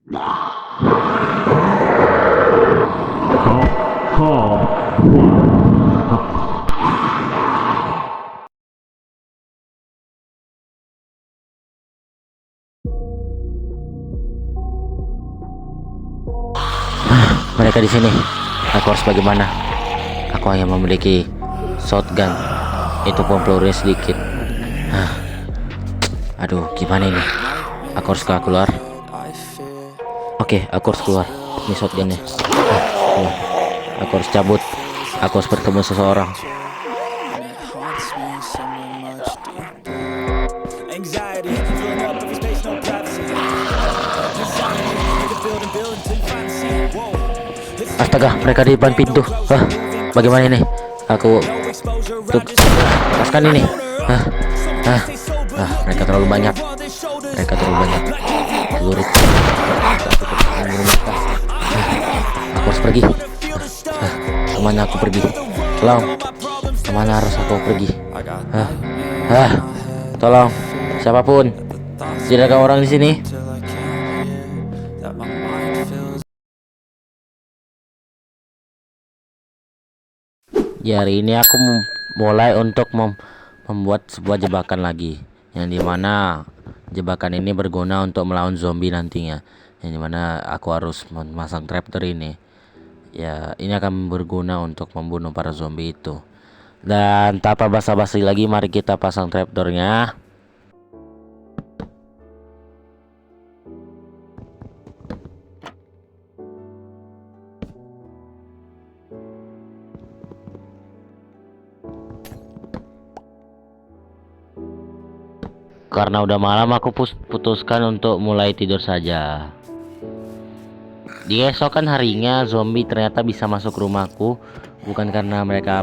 Mereka di sini. Aku harus bagaimana? Aku hanya memiliki shotgun. Itu pun pelurunya sedikit. Aduh, gimana ini? Aku harus keluar. Oke, aku harus keluar. Ini shotgunnya. Keluar. Aku harus cabut. Aku harus bertemu seseorang. Astaga, mereka di depan pintu. Bagaimana ini? Aku lepaskan ini. Mereka terlalu banyak. Lurik. Aku harus pergi. Kemana aku pergi? Tolong. Kemana harus aku pergi? Tolong. Siapapun. Tidak ada orang di sini. Ya, hari ini aku mulai untuk membuat sebuah jebakan lagi, yang dimana jebakan ini berguna untuk melawan zombie nantinya, yang dimana aku harus memasang trapdoor ini. Ya, ini akan berguna untuk membunuh para zombie itu. Dan tanpa basa-basi lagi, mari kita pasang trapdoornya. Karena udah malam, aku putuskan untuk mulai tidur saja. Di esokan harinya, zombie ternyata bisa masuk rumahku. Bukan karena mereka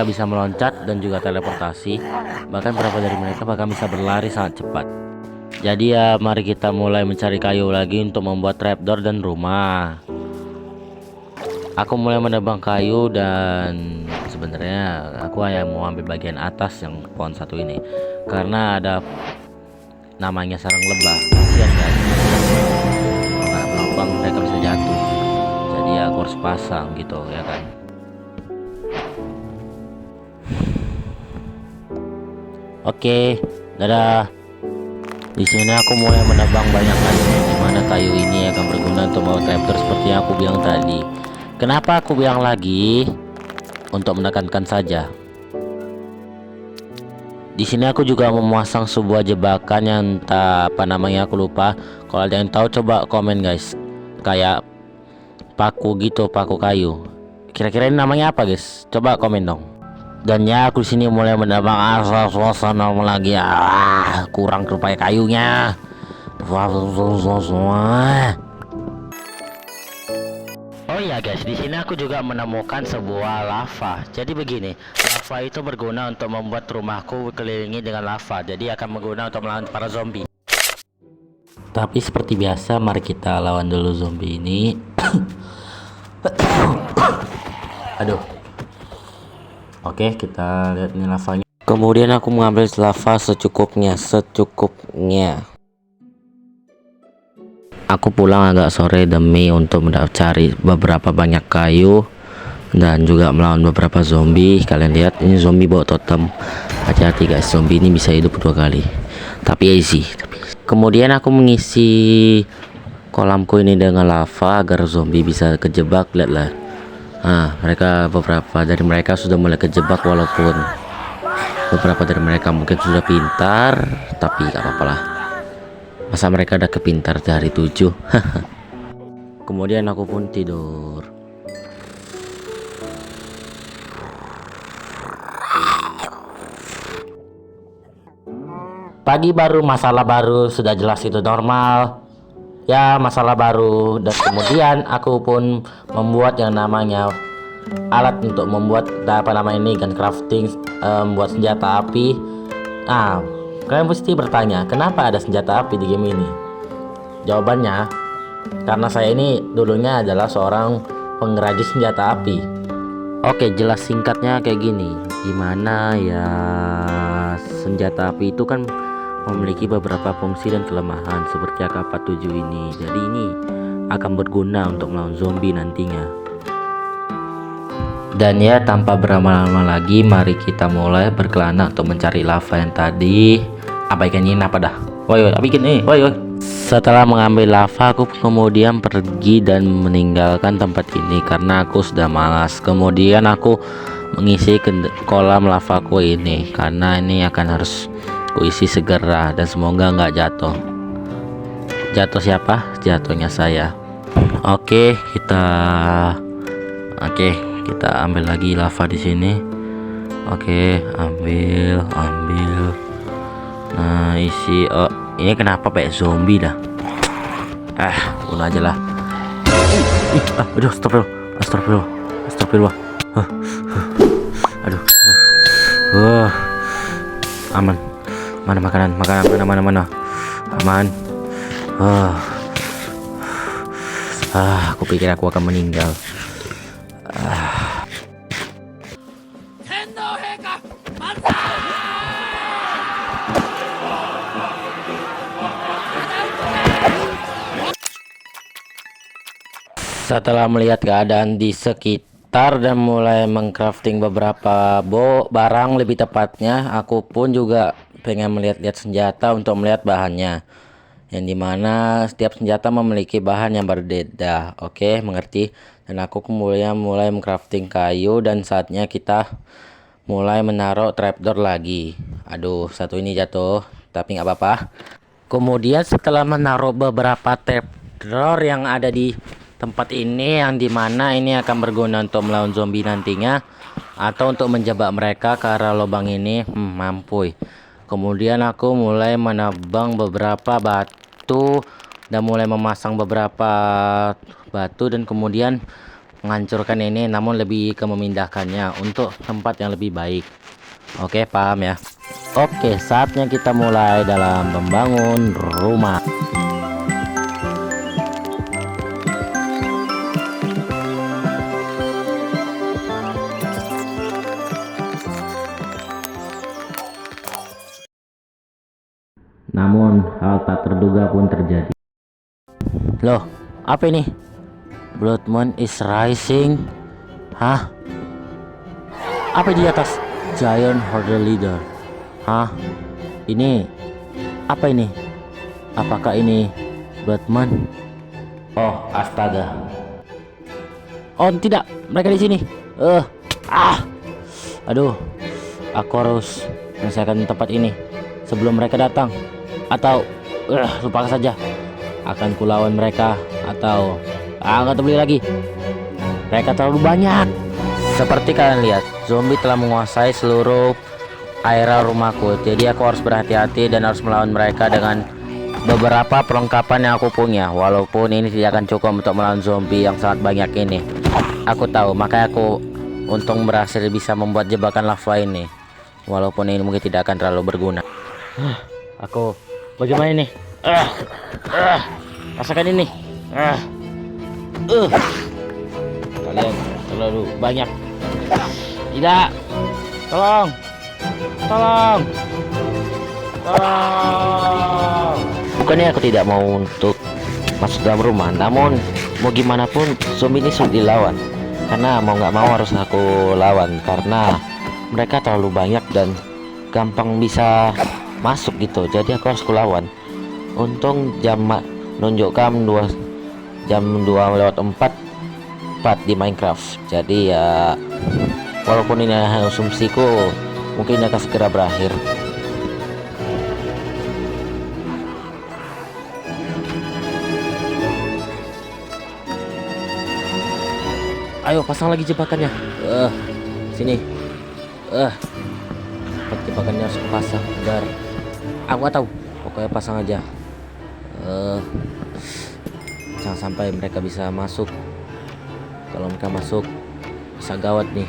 bisa meloncat dan juga teleportasi. Bahkan beberapa dari mereka bahkan bisa berlari sangat cepat. Jadi ya, mari kita mulai mencari kayu lagi untuk membuat trapdoor dan rumah. Aku mulai menebang kayu, dan sebenarnya aku hanya mau ambil bagian atas yang pohon satu ini, karena ada namanya sarang lebah. Kasihan kan, karena melambang mereka bisa jatuh. Jadi ya, aku harus pasang gitu ya kan. Oke, dadah. Di sini aku mulai menebang banyak kayu, dimana kayu ini akan berguna untuk membuat trapdoor seperti yang aku bilang tadi. Kenapa aku bilang lagi? Untuk menekankan saja. Di sini aku juga memasang sebuah jebakan yang entah apa namanya, aku lupa. Kalau ada yang tahu coba komen guys. Kayak paku gitu, paku kayu. Kira-kira ini namanya apa guys? Coba komen dong. Dan ya, aku sini mulai menebang asal suasana lagi. Kurang rupanya kayunya. Oh iya guys, di sini aku juga menemukan sebuah lava. Jadi begini, lava itu berguna untuk membuat rumahku dikelilingi dengan lava. Jadi akan berguna untuk melawan para zombie. Tapi seperti biasa, mari kita lawan dulu zombie ini. Aduh. Oke, kita lihat ini lavanya. Kemudian aku mengambil lava secukupnya. Aku pulang agak sore demi untuk mencari beberapa banyak kayu dan juga melawan beberapa zombie. Kalian lihat ini zombie bawa totem. Hati-hati guys, zombie ini bisa hidup 2 kali. Tapi easy. Kemudian aku mengisi kolamku ini dengan lava agar zombie bisa kejebak. Lihatlah. Beberapa dari mereka sudah mulai kejebak, walaupun beberapa dari mereka mungkin sudah pintar, tapi gak apa-apa lah. Masa mereka ada kepintar dari 7. Kemudian aku pun tidur. Pagi baru, masalah baru, sudah jelas itu normal. Ya, masalah baru. Dan kemudian aku pun membuat yang namanya alat untuk membuat gun crafting, membuat senjata api. Kalian pasti bertanya, kenapa ada senjata api di game ini? Jawabannya, karena saya ini dulunya adalah seorang pengrajin senjata api. Oke, jelas singkatnya kayak gini. Gimana ya, senjata api itu kan memiliki beberapa fungsi dan kelemahan seperti AK-47 ini. Jadi ini akan berguna untuk melawan zombie nantinya. Dan ya, tanpa berlama-lama lagi, mari kita mulai berkelana untuk mencari lava yang tadi. Apa ikan ini apa dah? Woi, bikin nih, woi. Setelah mengambil lava, aku kemudian pergi dan meninggalkan tempat ini karena aku sudah malas. Kemudian aku mengisi kolam lavaku ini karena ini akan harus kuisi segera dan semoga nggak jatuh. Jatuh siapa? Jatuhnya saya. Oke, kita ambil lagi lava di sini. Oke, ambil. Nah, isi. Oh, ini kenapa kayak zombie dah? Bunuh aja lah. Aduh, astagfirullah. Aduh. Aman. Mana makanan? Mana? Aman. Aku pikir aku akan meninggal. Setelah melihat keadaan di sekitar dan mulai mengcrafting beberapa barang, lebih tepatnya aku pun juga pengen melihat-lihat senjata untuk melihat bahannya, yang dimana setiap senjata memiliki bahan yang berbeda. Oke, mengerti. Dan aku kemudian mulai mengcrafting kayu dan saatnya kita mulai menaruh trapdoor lagi. Aduh, satu ini jatuh, tapi nggak apa-apa. Kemudian setelah menaruh beberapa trapdoor yang ada di tempat ini, yang dimana ini akan berguna untuk melawan zombie nantinya atau untuk menjebak mereka ke arah lubang ini, mampu. Kemudian aku mulai menebang beberapa batu dan mulai memasang beberapa batu dan kemudian menghancurkan ini, namun lebih ke memindahkannya untuk tempat yang lebih baik. Oke, paham ya? Oke, saatnya kita mulai dalam membangun rumah. Namun hal tak terduga pun terjadi. Loh, apa ini? Blood Moon is rising. Hah? Apa di atas? Giant Horde Leader. Hah? Ini apa ini? Apakah ini Blood Moon? Oh, astaga. Oh, tidak. Mereka di sini. Aduh. Aku harus menyelesaikan tempat ini sebelum mereka datang. Atau lupakan saja, akan kulawan mereka. Atau nggak terbeli lagi, mereka terlalu banyak. Seperti kalian lihat, zombie telah menguasai seluruh area rumahku, jadi aku harus berhati-hati dan harus melawan mereka dengan beberapa perlengkapan yang aku punya. Walaupun ini tidak akan cukup untuk melawan zombie yang sangat banyak ini, aku tahu, makanya aku untung berhasil bisa membuat jebakan lava ini, walaupun ini mungkin tidak akan terlalu berguna. Aku bagaimana ini? Rasakan ini. Kalian terlalu banyak. Tidak. Tolong. Bukannya aku tidak mau untuk masuk dalam rumah, namun mau gimana pun zombie ini sulit dilawan. Karena mau nggak mau harus aku lawan karena mereka terlalu banyak dan gampang bisa masuk gitu, jadi aku harus kulawan. Untung jam menunjukkan jam 2:04 di Minecraft, jadi ya walaupun ini hanya asumsiku, mungkin akan segera berakhir. Ayo pasang lagi jebakannya. Sini. Jebakannya harus pasang agar aku gak tahu, pokoknya pasang aja. Jangan sampai mereka bisa masuk. Kalau mereka masuk bisa gawat nih.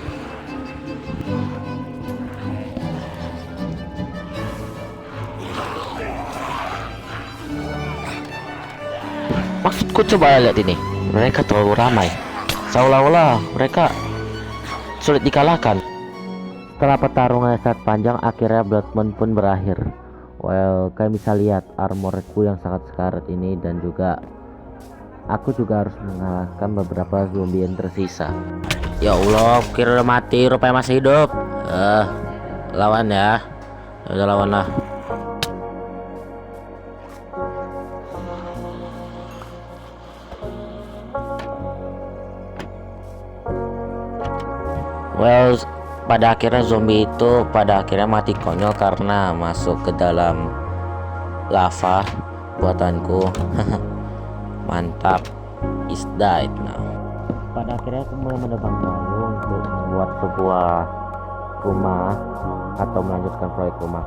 Maksudku, coba lihat ini, mereka terlalu ramai, seolah-olah mereka sulit dikalahkan. Setelah pertarungan yang sangat panjang, akhirnya Blood Moon pun berakhir. Well, kalian bisa lihat armorku yang sangat sekarat ini dan juga aku juga harus mengalahkan beberapa zombie yang tersisa. Ya Allah, kira udah mati, rupanya masih hidup. Lawan ya. Udah lawan lah. Well, pada akhirnya zombie itu pada akhirnya mati konyol karena masuk ke dalam lava buatanku. Mantap, is died now. Pada akhirnya aku mulai menebang kayu untuk membuat sebuah rumah atau melanjutkan proyek rumah.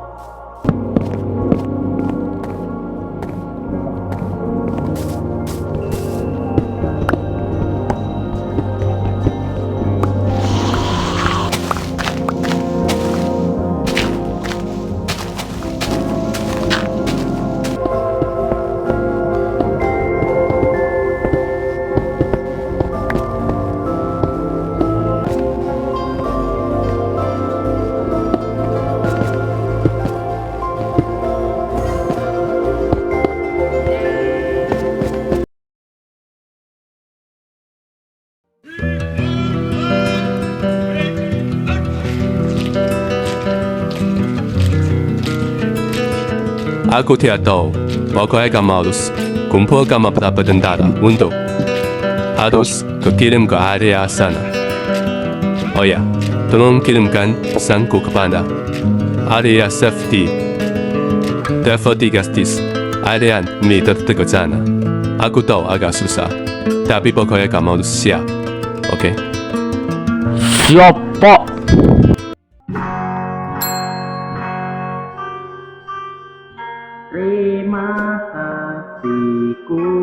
Aku tidak tahu pokoknya kamu harus kumpulkan beberapa tentara untuk harus kirim ke area sana. Oh ya, tolong kirimkan pesanku kepada area safety Defortigastis area meter ke sana. Aku tahu agak susah, tapi pokoknya kamu harus siap. Oke? Siap, Pak. Terima kasihku